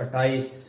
28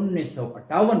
1958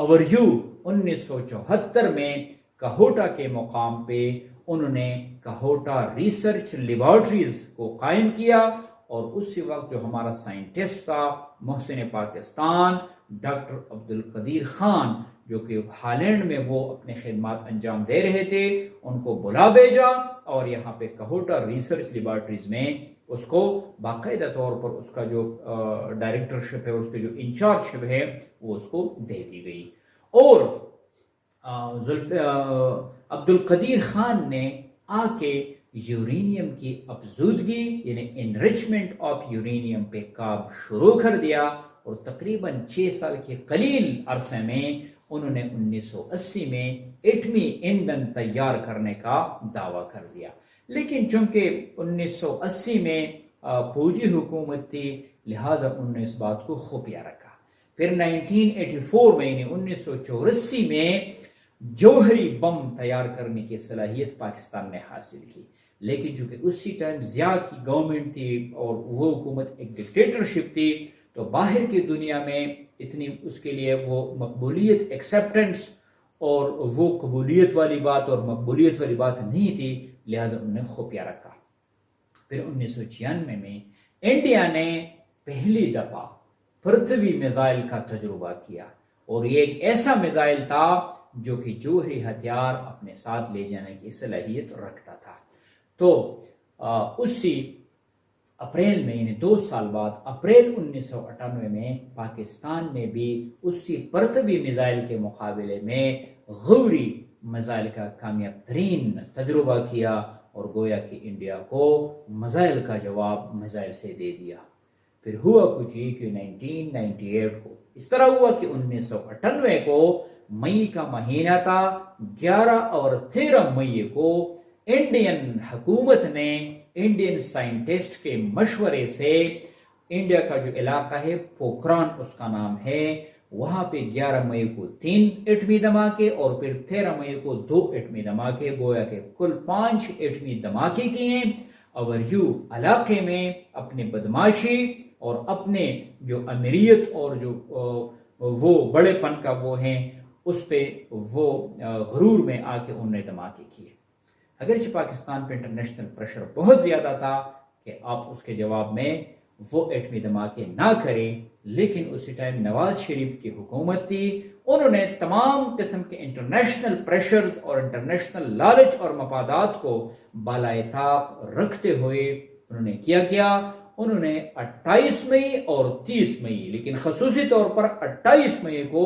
اور یوں 1974 میں کہوٹا کے مقام پہ انہوں نے کہوٹا ریسرچ لیبارٹریز کو قائم کیا، اور اسی وقت جو ہمارا سائنٹسٹ تھا محسن پاکستان ڈاکٹر عبد القدیر خان، جو کہ ہالینڈ میں وہ اپنے خدمات انجام دے رہے تھے، ان کو بلا بھیجا اور یہاں پہ کہوٹا ریسرچ لیبارٹریز میں اس کو باقاعدہ طور پر اس کا جو ڈائریکٹرشپ ہے، اس کے جو انچارجشپ ہے، وہ اس کو دے دی گئی۔ اور عبد القدیر خان نے آ کے یورینیم کی افزودگی یعنی انریچمنٹ آف یورینیم پہ کام شروع کر دیا، اور تقریباً 6 سال کے قلیل عرصے میں انہوں نے 1980 میں ایٹمی ایندھن تیار کرنے کا دعویٰ کر دیا۔ لیکن چونکہ 1980 میں فوجی حکومت تھی، لہٰذا انہوں نے اس بات کو خفیہ رکھا۔ پھر 1984 میں یعنی 1984 میں جوہری بم تیار کرنے کی صلاحیت پاکستان نے حاصل کی، لیکن چونکہ اسی ٹائم ضیاء کی گورنمنٹ تھی اور وہ حکومت ایک ڈکٹیٹرشپ تھی، تو باہر کی دنیا میں اتنی اس کے لیے وہ مقبولیت ایکسیپٹنس اور وہ قبولیت والی بات اور مقبولیت والی بات نہیں تھی، لہٰذا انہوں نے خفیہ رکھا۔ پھر 1996 میں انڈیا نے پہلی دفعہ پرتھوی میزائل کا تجربہ کیا، اور یہ ایک ایسا میزائل تھا جو کہ جوہری ہتھیار اپنے ساتھ لے جانے کی صلاحیت رکھتا تھا۔ تو اسی اپریل میں یعنی 2 سال بعد اپریل 1998 میں پاکستان نے بھی اسی پرتھوی میزائل کے مقابلے میں غوری میزائل کا کامیاب ترین تجربہ کیا، اور گویا کہ انڈیا کو میزائل کا جواب میزائل سے دے دیا۔ پھر ہوا کچھ ہی کہ 1998 کو اس طرح ہوا کہ 1998 کو مئی کا مہینہ تھا، 11 اور 13 مئی کو انڈین حکومت نے انڈین سائنٹسٹ کے مشورے سے انڈیا کا جو علاقہ ہے پوکھران اس کا نام ہے، وہاں پہ 11 مئی کو 3 ایٹمی دھماکے اور پھر 13 مئی کو 2 ایٹمی دھماکے، گویا کہ کل 5 ایٹمی دھماکے کیے، اور یوں علاقے میں اپنی بدماشی اور اپنے جو امیریت اور جو وہ بڑے پن کا وہ ہیں اس پہ وہ غرور میں آ کے انہوں نے دھماکے کیے۔ اگرچہ پاکستان پہ انٹرنیشنل پریشر بہت زیادہ تھا کہ آپ اس کے جواب میں وہ ایٹمی دھماکے نہ کریں، لیکن اسی ٹائم نواز شریف کی حکومت تھی، انہوں نے تمام قسم کے انٹرنیشنل پریشرز اور انٹرنیشنل لالچ اور مفادات کو بالائے طاق رکھتے ہوئے انہوں نے کیا انہوں نے 28 مئی اور 30 مئی لیکن خصوصی طور پر 28 مئی کو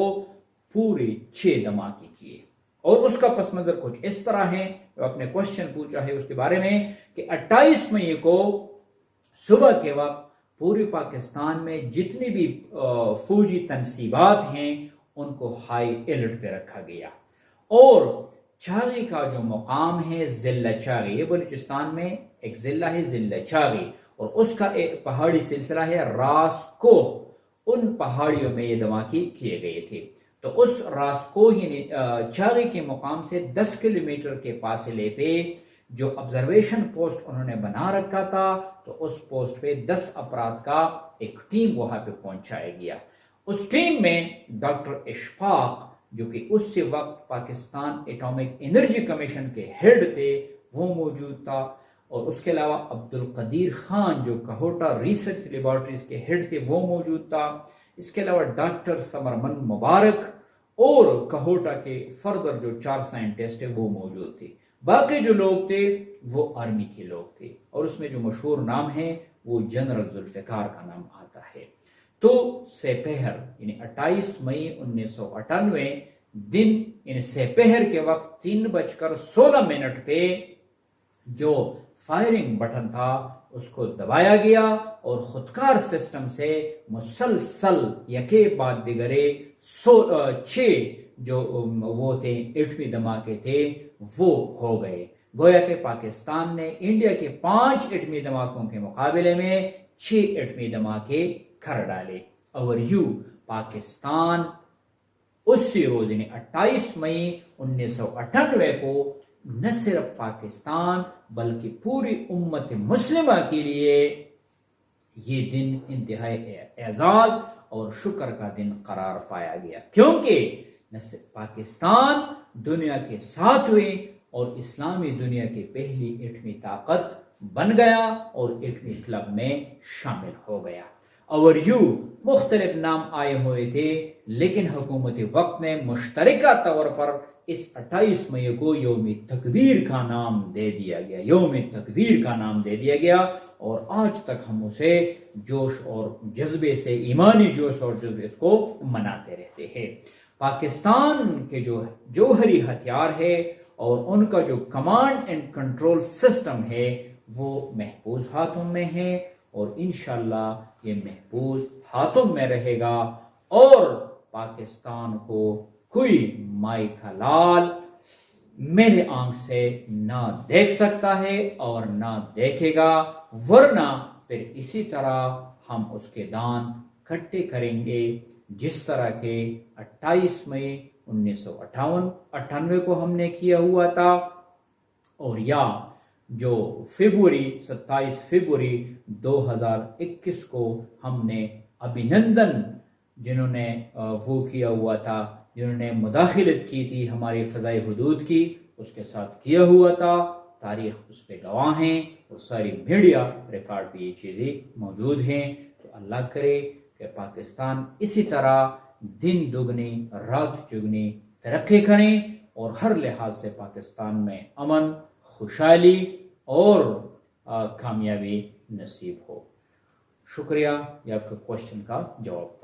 پورے 6 دھماکے کیے، اور اس کا پس منظر کچھ اس طرح ہے، جو آپ نے کوشچن پوچھا ہے اس کے بارے میں، کہ 28 مئی کو صبح کے وقت پورے پاکستان میں جتنی بھی فوجی تنصیبات ہیں ان کو ہائی الرٹ پہ رکھا گیا، اور چاغی کا جو مقام ہے ضلع چاغی، یہ بلوچستان میں ایک ضلع ہے ضلع چاغی، اور اس کا ایک پہاڑی سلسلہ ہے راس کوہ، ان پہاڑیوں میں یہ دھماکے کیے گئے تھے۔ تو اس راس کوہ یعنی چاغی کے مقام سے 10 کلومیٹر کے فاصلے پہ جو آبزرویشن پوسٹ انہوں نے بنا رکھا تھا، تو اس پوسٹ پہ 10 افراد کا ایک ٹیم وہاں پہ پہنچایا گیا۔ اس ٹیم میں ڈاکٹر اشفاق جو کہ اس وقت پاکستان ایٹامک انرجی کمیشن کے ہیڈ تھے وہ موجود تھا، اور اس کے علاوہ عبد القدیر خان جو کہوٹا ریسرچ لیبارٹریز کے ہیڈ تھے وہ موجود تھا، اس کے علاوہ ڈاکٹر سمرمن مبارک اور کہوٹا کے فردر جو 4 سائنٹسٹ ہیں وہ موجود تھے۔ باقی جو لوگ تھے وہ آرمی کے لوگ تھے، اور اس میں جو مشہور نام ہے وہ جنرل ذوالفقار کا نام آتا ہے۔ تو سپہر یعنی 28 مئی 1998 دن یعنی سپہر کے وقت 3:16 پہ جو فائرنگ بٹن تھا اس کو دبایا گیا، اور خودکار سسٹم سے مسلسل یکے بعد دیگرے 6 جو وہ تھے ایٹمی دھماکے تھے وہ ہو گئے۔ گویا کہ پاکستان نے انڈیا کے 5 ایٹمی دھماکوں کے مقابلے میں 6 ایٹمی دھماکے کر ڈالے، اور یوں پاکستان اسی روز یعنی 28 مئی 1998 کو نہ صرف پاکستان بلکہ پوری امت مسلمہ کے لیے یہ دن انتہائی اعزاز اور شکر کا دن قرار پایا گیا، کیونکہ پاکستان دنیا کے 7ویں اور اسلامی دنیا کی پہلی ایٹمی طاقت بن گیا اور ایٹمی کلب میں شامل ہو گیا. اور مختلف نام آئے ہوئے تھے لیکن حکومت وقت نے مشترکہ طور پر اس 28 مئی کو یوم تکبیر کا نام دے دیا گیا، یوم تکبیر کا نام دے دیا گیا، اور آج تک ہم اسے جوش اور جذبے سے، ایمانی جوش اور جذبے کو مناتے رہتے ہیں. پاکستان کے جو جوہری ہتھیار ہے اور ان کا جو کمانڈ اینڈ کنٹرول سسٹم ہے وہ محفوظ ہاتھوں میں ہے، اور انشاءاللہ یہ محفوظ ہاتھوں میں رہے گا، اور پاکستان کو کوئی مائی کا لال میرے آنکھ سے نہ دیکھ سکتا ہے اور نہ دیکھے گا، ورنہ پھر اسی طرح ہم اس کے دان کھٹے کریں گے جس طرح کے 28 مئی 1998 کو ہم نے کیا ہوا تھا، اور یا جو 27 فروری 2021 کو ہم نے ابھینندن جنہوں نے وہ کیا ہوا تھا، جنہوں نے مداخلت کی تھی ہماری فضائی حدود کی، اس کے ساتھ کیا ہوا تھا. تاریخ اس پہ گواہ ہیں، اور ساری میڈیا ریکارڈ پہ یہ چیزیں موجود ہیں. تو اللہ کرے کہ پاکستان اسی طرح دن دگنی رات چگنی ترقی کریں، اور ہر لحاظ سے پاکستان میں امن، خوشحالی اور کامیابی نصیب ہو. شکریہ. یہ آپ کے کوشچن کا جواب تھا.